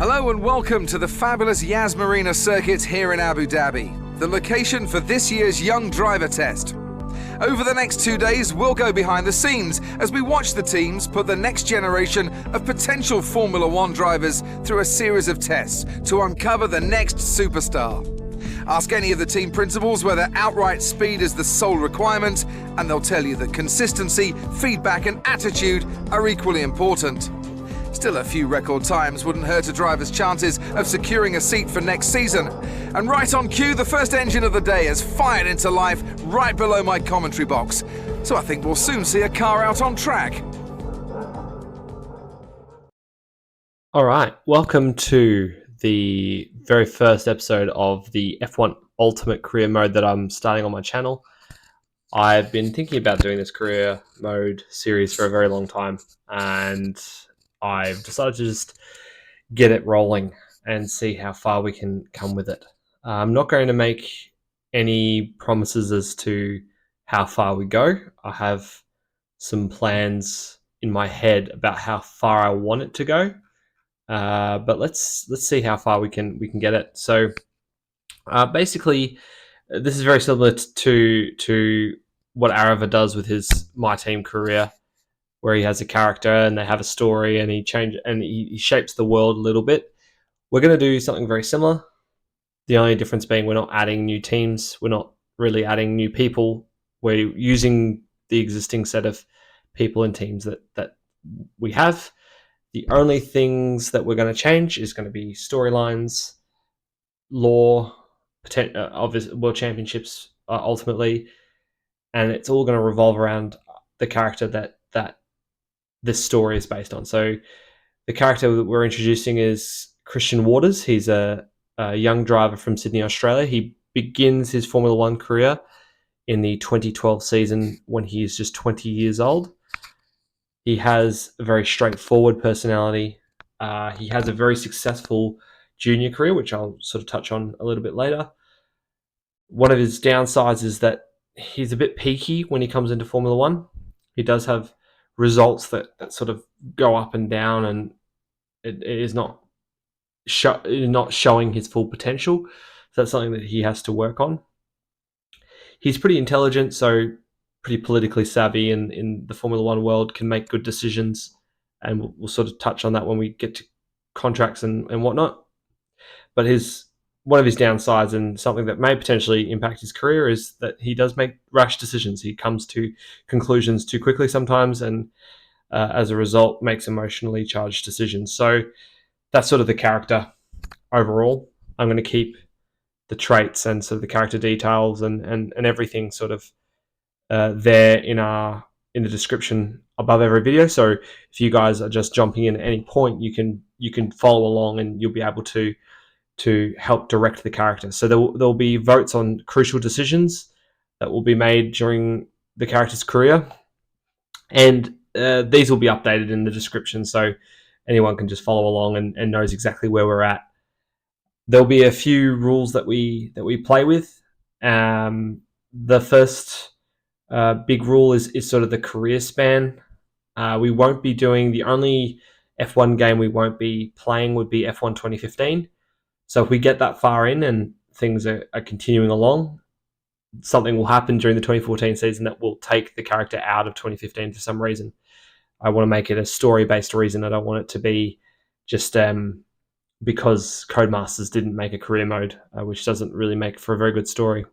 Hello and welcome to the fabulous Yas Marina circuit here in Abu Dhabi, the location for this year's Young Driver Test. Over the next 2 days, we'll go behind the scenes as we watch the teams put the next generation of potential Formula One drivers through a series of tests to uncover the next superstar. Ask any of the team principals whether outright speed is the sole requirement, and they'll tell you that consistency, feedback and attitude are equally important. Still, a few record times wouldn't hurt a driver's chances of securing a seat for next season. And right on cue, the first engine of the day has fired into life right below my commentary box. So I think we'll soon see a car out on track. All right, welcome to the very first episode of the F1 Ultimate Career Mode that I'm starting on my channel. I've been thinking about doing this career mode series for a very long time, and I've decided to just get it rolling and see how far we can come with it. I'm not going to make any promises as to how far we go. I have some plans in my head about how far I want it to go, but let's see how far we can get it. So basically, this is very similar to what Arava does with his My Team career, where he has a character and they have a story and he shapes the world a little bit. We're going to do something very similar. The only difference being we're not adding new teams. We're not really adding new people. We're using the existing set of people and teams that we have. The only things that we're going to change is going to be storylines, lore, obviously World Championships ultimately, and it's all going to revolve around the character that this story is based on. So the character that we're introducing is Christian Waters. He's a young driver from Sydney, Australia. He begins his Formula One career in the 2012 season when he is just 20 years old. He has a very straightforward personality. He has a very successful junior career, which I'll sort of touch on a little bit later. One of his downsides is that he's a bit peaky when he comes into Formula One. He does have results that sort of go up and down, and it is not showing his full potential. So that's something that he has to work on. He's pretty intelligent, so pretty politically savvy in the Formula One world, can make good decisions, and we'll sort of touch on that when we get to contracts and whatnot. But one of his downsides, and something that may potentially impact his career, is that he does make rash decisions. He comes to conclusions too quickly sometimes, and as a result makes emotionally charged decisions. So that's sort of the character overall. I'm going to keep the traits and sort of the character details and everything sort of there in the description above every video. So if you guys are just jumping in at any point, you can follow along and you'll be able to help direct the character. So there'll be votes on crucial decisions that will be made during the character's career, and these will be updated in the description, so anyone can just follow along and knows exactly where we're at. There'll be a few rules that we play with. The first big rule is sort of the career span. We won't be doing, the only F1 game we won't be playing would be F1 2015. So if we get that far in and things are continuing along, something will happen during the 2014 season that will take the character out of 2015 for some reason. I want to make it a story-based reason. I don't want it to be just because Codemasters didn't make a career mode, which doesn't really make for a very good story.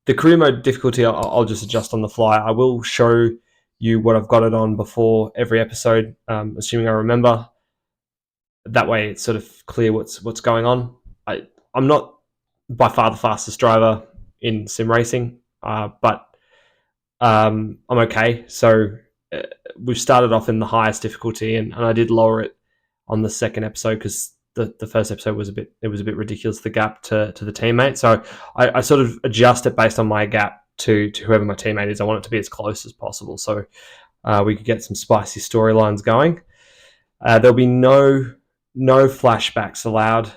The career mode difficulty, I'll just adjust on the fly. I will show you what I've got it on before every episode, assuming I remember. That way it's sort of clear what's going on. I'm not by far the fastest driver in sim racing, but I'm okay. So we've started off in the highest difficulty, and I did lower it on the second episode because the first episode was a bit ridiculous, the gap to the teammate. So I sort of adjust it based on my gap to whoever my teammate is. I want it to be as close as possible, so we could get some spicy storylines going. There'll be no flashbacks allowed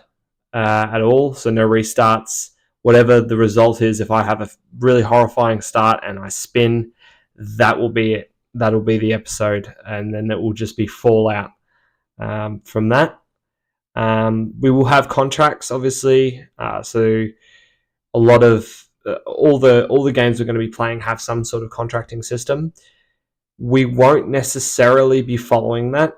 at all, so no restarts. Whatever the result is, if I have a really horrifying start and I spin, that will be it. That'll be the episode, and then it will just be fallout from that. We will have contracts, obviously. So a lot of all the games we're going to be playing have some sort of contracting system. We won't necessarily be following that.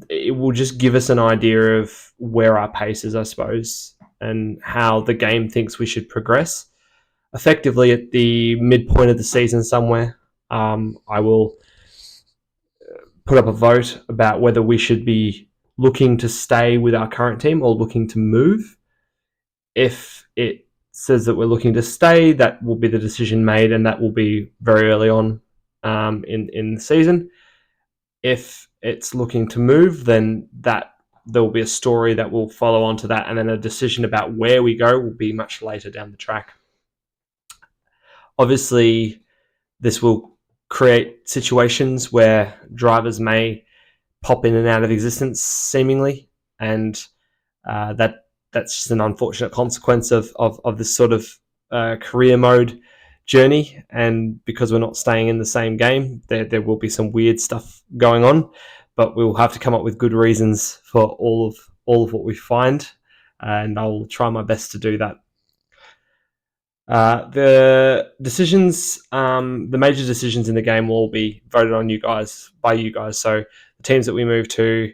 It will just give us an idea of where our pace is, I suppose, and how the game thinks we should progress. Effectively, at the midpoint of the season somewhere, I will put up a vote about whether we should be looking to stay with our current team or looking to move. If it says that we're looking to stay, that will be the decision made, and that will be very early on in the season. If it's looking to move, then that there will be a story that will follow on to that, and then a decision about where we go will be much later down the track. Obviously, this will create situations where drivers may pop in and out of existence seemingly, and that's just an unfortunate consequence of this sort of career mode journey. And because we're not staying in the same game, there will be some weird stuff going on, but we'll have to come up with good reasons for all of what we find, and I'll try my best to do that. The decisions, the major decisions in the game will all be voted on by you guys. So the teams that we move to,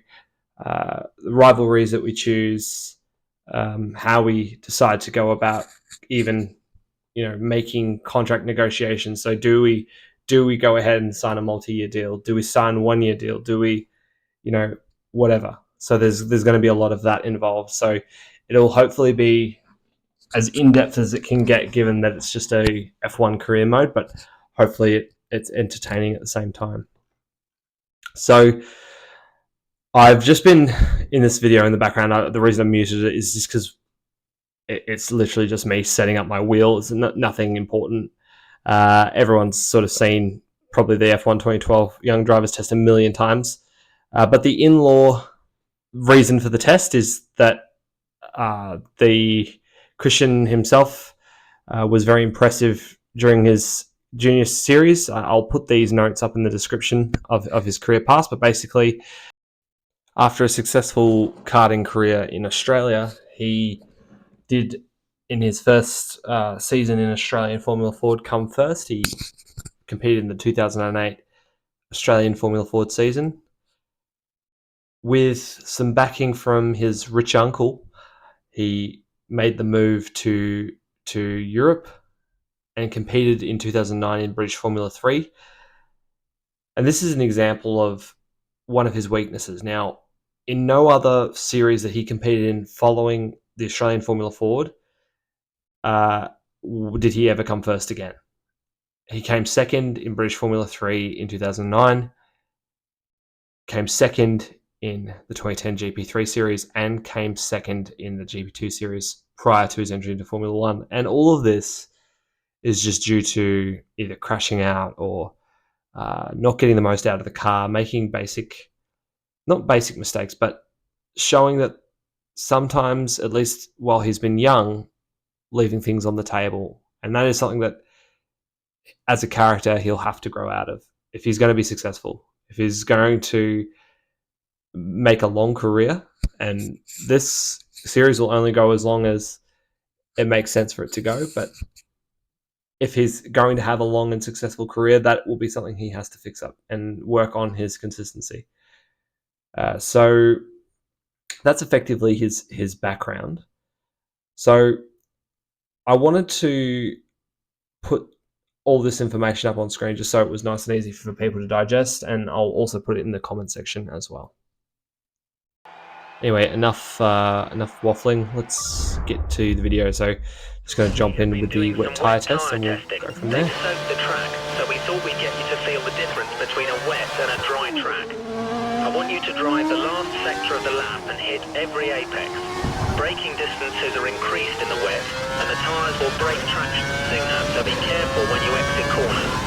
the rivalries that we choose, how we decide to go about even, making contract negotiations. So do we go ahead and sign a multi-year deal? Do we sign a 1-year deal? Do we, whatever. So there's going to be a lot of that involved. So it'll hopefully be as in-depth as it can get, given that it's just a F1 career mode, but hopefully it's entertaining at the same time. So I've just been in this video in the background. The reason I muted it is just because it's literally just me setting up my wheel. It's nothing important. Everyone's sort of seen probably the F1 2012 Young Drivers Test a million times. But the in-law reason for the test is that the Christian himself was very impressive during his junior series. I'll put these notes up in the description of his career past, but basically, after a successful karting career in Australia, he did, in his first season in Australian Formula Ford, come first. He competed in the 2008 Australian Formula Ford season. With some backing from his rich uncle, he made the move to Europe and competed in 2009 in British Formula 3. And this is an example of one of his weaknesses. Now, in no other series that he competed in following the Australian Formula Ford did he ever come first again. He came second in British Formula 3 in 2009, came second in the 2010 GP3 series, and came second in the GP2 series prior to his entry into Formula 1. And all of this is just due to either crashing out or not getting the most out of the car, making not basic mistakes, but showing that sometimes, at least while he's been young, leaving things on the table. And that is something that, as a character, he'll have to grow out of if he's going to be successful, if he's going to make a long career. And this series will only go as long as it makes sense for it to go. But if he's going to have a long and successful career, that will be something he has to fix up and work on his consistency. So that's effectively his background. So I wanted to put all this information up on screen just so it was nice and easy for people to digest, and I'll also put it in the comment section as well. Anyway, enough waffling. Let's get to the video. So just going to jump in with the wet tyre test and we'll go from there. The track, so we thought we'd get you to feel the difference between a wet and a dry track. I want you to drive the last sector of the lap and hit every apex. Braking distances are increased in the wet, and the tyres will break traction sooner, so be careful when you exit corners.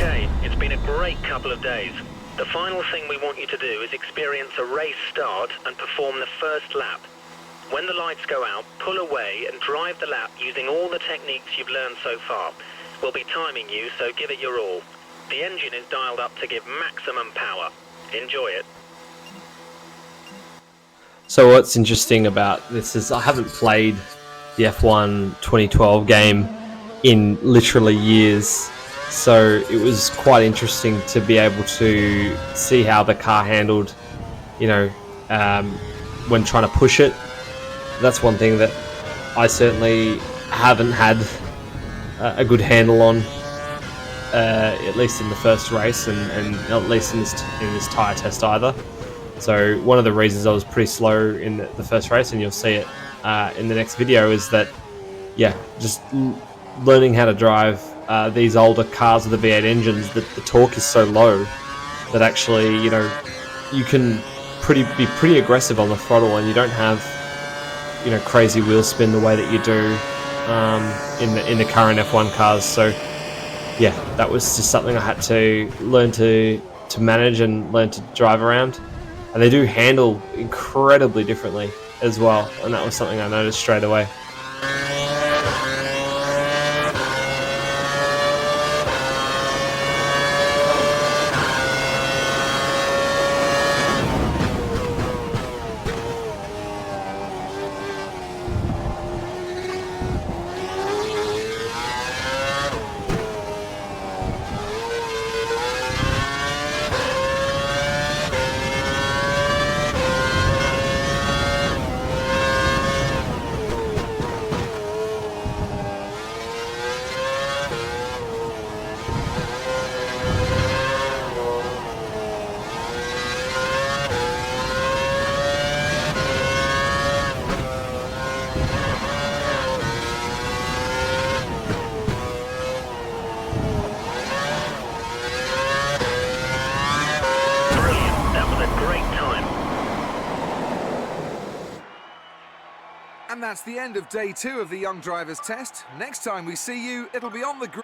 Okay, it's been a great couple of days. The final thing we want you to do is experience a race start and perform the first lap. When the lights go out, pull away and drive the lap using all the techniques you've learned so far. We'll be timing you, so give it your all. The engine is dialed up to give maximum power. Enjoy it. So what's interesting about this is I haven't played the F1 2012 game in literally years. So it was quite interesting to be able to see how the car handled, you know, when trying to push it. That's one thing that I certainly haven't had a good handle on, at least in the first race, and at least in this tyre test either. So one of the reasons I was pretty slow in the first race, and you'll see it in the next video, is that, yeah, just learning how to drive these older cars with the V8 engines, the torque is so low that actually, you know, you can be pretty aggressive on the throttle, and you don't have, you know, crazy wheel spin the way that you do in the current F1 cars. So yeah, that was just something I had to learn to manage and learn to drive around. And they do handle incredibly differently as well, and that was something I noticed straight away. And that's the end of day 2 of the Young Drivers Test. Next time we see you, it'll be on the grid.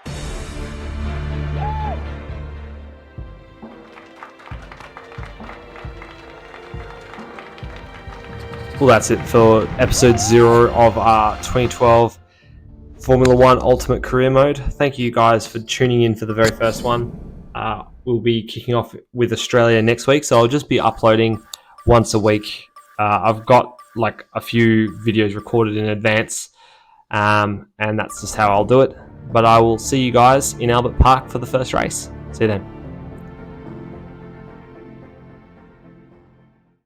Well, that's it for episode 0 of our 2012 Formula 1 Ultimate Career Mode. Thank you guys for tuning in for the very first one. We'll be kicking off with Australia next week, so I'll just be uploading once a week. I've got like a few videos recorded in advance, and that's just how I'll do it. But I will see you guys in Albert Park for the first race. See you then.